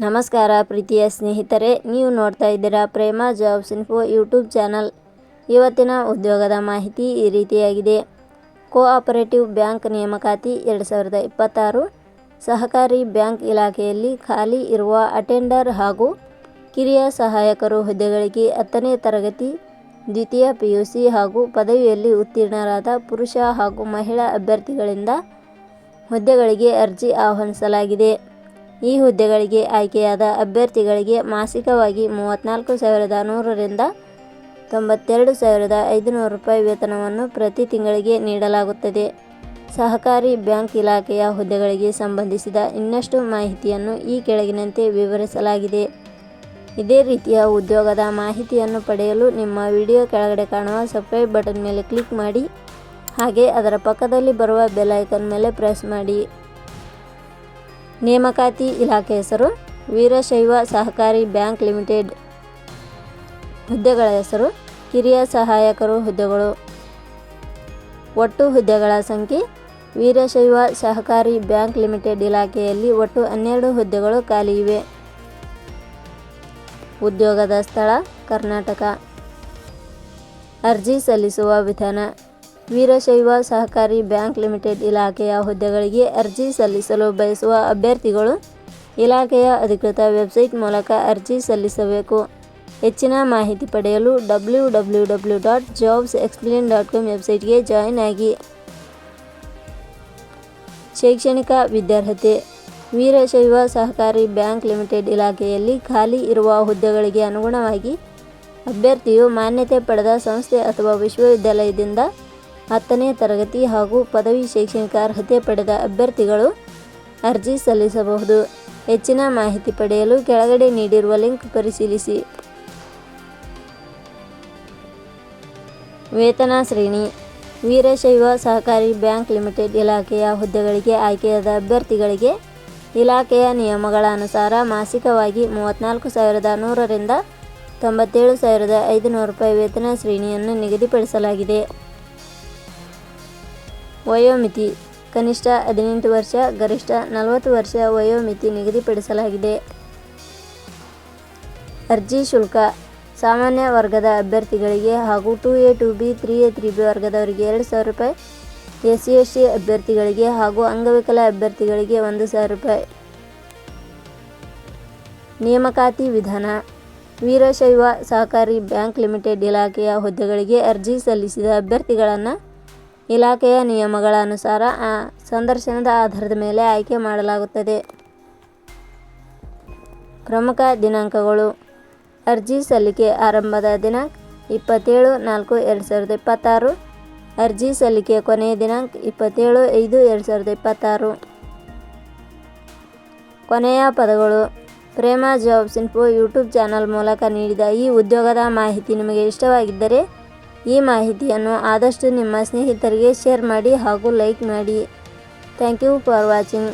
ನಮಸ್ಕಾರ ಪ್ರೀತಿಯ ಸ್ನೇಹಿತರೆ, ನೀವು ನೋಡ್ತಾ ಇದ್ದೀರಾ ಪ್ರೇಮ ಜಾಬ್ಸ್ ಇನ್ಫೋ ಯೂಟ್ಯೂಬ್ ಚಾನಲ್. ಇವತ್ತಿನ ಉದ್ಯೋಗದ ಮಾಹಿತಿ ಈ ರೀತಿಯಾಗಿದೆ. ಕೋಆಪರೇಟಿವ್ ಬ್ಯಾಂಕ್ ನೇಮಕಾತಿ 2026. ಸಹಕಾರಿ ಬ್ಯಾಂಕ್ ಇಲಾಖೆಯಲ್ಲಿ ಖಾಲಿ ಇರುವ ಅಟೆಂಡರ್ ಹಾಗೂ ಕಿರಿಯ ಸಹಾಯಕರು ಹುದ್ದೆಗಳಿಗೆ 10ನೇ ತರಗತಿ, ದ್ವಿತೀಯ PUC ಹಾಗೂ ಪದವಿಯಲ್ಲಿ ಉತ್ತೀರ್ಣರಾದ ಪುರುಷ ಹಾಗೂ ಮಹಿಳಾ ಅಭ್ಯರ್ಥಿಗಳಿಂದ ಹುದ್ದೆಗಳಿಗೆ ಅರ್ಜಿ ಆಹ್ವಾನಿಸಲಾಗಿದೆ. ಈ ಹುದ್ದೆಗಳಿಗೆ ಆಯ್ಕೆಯಾದ ಅಭ್ಯರ್ಥಿಗಳಿಗೆ ಮಾಸಿಕವಾಗಿ 34,100 ರಿಂದ 92,500 ರೂಪಾಯಿ ವೇತನವನ್ನು ಪ್ರತಿ ತಿಂಗಳಿಗೆ ನೀಡಲಾಗುತ್ತದೆ. ಸಹಕಾರಿ ಬ್ಯಾಂಕ್ ಇಲಾಖೆಯ ಹುದ್ದೆಗಳಿಗೆ ಸಂಬಂಧಿಸಿದ ಇನ್ನಷ್ಟು ಮಾಹಿತಿಯನ್ನು ಈ ಕೆಳಗಿನಂತೆ ವಿವರಿಸಲಾಗಿದೆ. ಇದೇ ರೀತಿಯ ಉದ್ಯೋಗದ ಮಾಹಿತಿಯನ್ನು ಪಡೆಯಲು ನಿಮ್ಮ ವಿಡಿಯೋ ಕೆಳಗಡೆ ಕಾಣುವ ಸಬ್ಸ್ಕ್ರೈಬ್ ಬಟನ್ ಮೇಲೆ ಕ್ಲಿಕ್ ಮಾಡಿ, ಹಾಗೆ ಅದರ ಪಕ್ಕದಲ್ಲಿ ಬರುವ ಬೆಲ್ ಐಕಾನ್ ಮೇಲೆ ಪ್ರೆಸ್ ಮಾಡಿ. ನೇಮಕಾತಿ ಇಲಾಖೆ ಹೆಸರು ವೀರಶೈವ ಸಹಕಾರಿ ಬ್ಯಾಂಕ್ ಲಿಮಿಟೆಡ್. ಹುದ್ದೆಗಳ ಹೆಸರು ಕಿರಿಯ ಸಹಾಯಕರು ಹುದ್ದೆಗಳು. ಒಟ್ಟು ಹುದ್ದೆಗಳ ಸಂಖ್ಯೆ ವೀರಶೈವ ಸಹಕಾರಿ ಬ್ಯಾಂಕ್ ಲಿಮಿಟೆಡ್ ಇಲಾಖೆಯಲ್ಲಿ ಒಟ್ಟು 12 ಹುದ್ದೆಗಳು ಖಾಲಿ ಇವೆ. ಉದ್ಯೋಗದ ಸ್ಥಳ ಕರ್ನಾಟಕ. ಅರ್ಜಿ ಸಲ್ಲಿಸುವ ವಿಧಾನ. ವೀರಶೈವ ಸಹಕಾರಿ ಬ್ಯಾಂಕ್ ಲಿಮಿಟೆಡ್ ಇಲಾಖೆಯ ಹುದ್ದೆಗಳಿಗೆ ಅರ್ಜಿ ಸಲ್ಲಿಸಲು ಬಯಸುವ ಅಭ್ಯರ್ಥಿಗಳು ಇಲಾಖೆಯ ಅಧಿಕೃತ ವೆಬ್ಸೈಟ್ ಮೂಲಕ ಅರ್ಜಿ ಸಲ್ಲಿಸಬೇಕು. ಹೆಚ್ಚಿನ ಮಾಹಿತಿ ಪಡೆಯಲು www.jobsexplain.com ವೆಬ್ಸೈಟ್ಗೆ ಜಾಯಿನ್ ಆಗಿ. ಶೈಕ್ಷಣಿಕ ವಿದ್ಯಾರ್ಹತೆ. ವೀರಶೈವ ಸಹಕಾರಿ ಬ್ಯಾಂಕ್ ಲಿಮಿಟೆಡ್ ಇಲಾಖೆಯಲ್ಲಿ ಖಾಲಿ ಇರುವ ಹುದ್ದೆಗಳಿಗೆ ಅನುಗುಣವಾಗಿ ಅಭ್ಯರ್ಥಿಯು ಮಾನ್ಯತೆ ಪಡೆದ ಸಂಸ್ಥೆ ಅಥವಾ ವಿಶ್ವವಿದ್ಯಾಲಯದಿಂದ 10ನೇ ತರಗತಿ ಹಾಗೂ ಪದವಿ ಶೈಕ್ಷಣಿಕ ಅರ್ಹತೆ ಪಡೆದ ಅಭ್ಯರ್ಥಿಗಳು ಅರ್ಜಿ ಸಲ್ಲಿಸಬಹುದು. ಹೆಚ್ಚಿನ ಮಾಹಿತಿ ಪಡೆಯಲು ಕೆಳಗಡೆ ನೀಡಿರುವ ಲಿಂಕ್ ಪರಿಶೀಲಿಸಿ. ವೇತನ ಶ್ರೇಣಿ. ವೀರಶೈವ ಸಹಕಾರಿ ಬ್ಯಾಂಕ್ ಲಿಮಿಟೆಡ್ ಇಲಾಖೆಯ ಹುದ್ದೆಗಳಿಗೆ ಆಯ್ಕೆಯಾದ ಅಭ್ಯರ್ಥಿಗಳಿಗೆ ಇಲಾಖೆಯ ನಿಯಮಗಳ ಅನುಸಾರ ಮಾಸಿಕವಾಗಿ 34,100 ರಿಂದ 97,500 ರೂಪಾಯಿ ವೇತನ ಶ್ರೇಣಿಯನ್ನು ನಿಗದಿಪಡಿಸಲಾಗಿದೆ. ವಯೋಮಿತಿ. ಕನಿಷ್ಠ 18 ವರ್ಷ, ಗರಿಷ್ಠ 40 ವರ್ಷ ವಯೋಮಿತಿ ನಿಗದಿಪಡಿಸಲಾಗಿದೆ. ಅರ್ಜಿ ಶುಲ್ಕ. ಸಾಮಾನ್ಯ ವರ್ಗದ ಅಭ್ಯರ್ಥಿಗಳಿಗೆ ಹಾಗೂ 2A 2B 3A 3B ವರ್ಗದವರಿಗೆ 2,000 ರೂಪಾಯಿ, SC/ST ಅಭ್ಯರ್ಥಿಗಳಿಗೆ ಹಾಗೂ ಅಂಗವಿಕಲ ಅಭ್ಯರ್ಥಿಗಳಿಗೆ 1,000 ರೂಪಾಯಿ. ನೇಮಕಾತಿ ವಿಧಾನ. ವೀರಶೈವ ಸಹಕಾರಿ ಬ್ಯಾಂಕ್ ಲಿಮಿಟೆಡ್ ಇಲಾಖೆಯ ಹುದ್ದೆಗಳಿಗೆ ಅರ್ಜಿ ಸಲ್ಲಿಸಿದ ಅಭ್ಯರ್ಥಿಗಳನ್ನು ಇಲಾಖೆಯ ನಿಯಮಗಳ ಅನುಸಾರ ಸಂದರ್ಶನದ ಆಧಾರದ ಮೇಲೆ ಆಯ್ಕೆ ಮಾಡಲಾಗುತ್ತದೆ. ಪ್ರಮುಖ ದಿನಾಂಕಗಳು. ಅರ್ಜಿ ಸಲ್ಲಿಕೆ ಆರಂಭದ ದಿನಾಂಕ 27/4/2026. ಅರ್ಜಿ ಸಲ್ಲಿಕೆ ಕೊನೆಯ ದಿನಾಂಕ 27/5/2026. ಕೊನೆಯ ಪದಗಳು. ಪ್ರೇಮ ಜಾಬ್ಸ್ ಇನ್ಫೋ ಯೂಟ್ಯೂಬ್ ಚಾನಲ್ ಮೂಲಕ ನೀಡಿದ ಈ ಉದ್ಯೋಗದ ಮಾಹಿತಿ ನಿಮಗೆ ಇಷ್ಟವಾಗಿದ್ದರೆ ಈ ಮಾಹಿತಿಯನ್ನು ಆದಷ್ಟು ನಿಮ್ಮ ಸ್ನೇಹಿತರಿಗೆ ಶೇರ್ ಮಾಡಿ ಹಾಗೂ ಲೈಕ್ ಮಾಡಿ. Thank you for watching.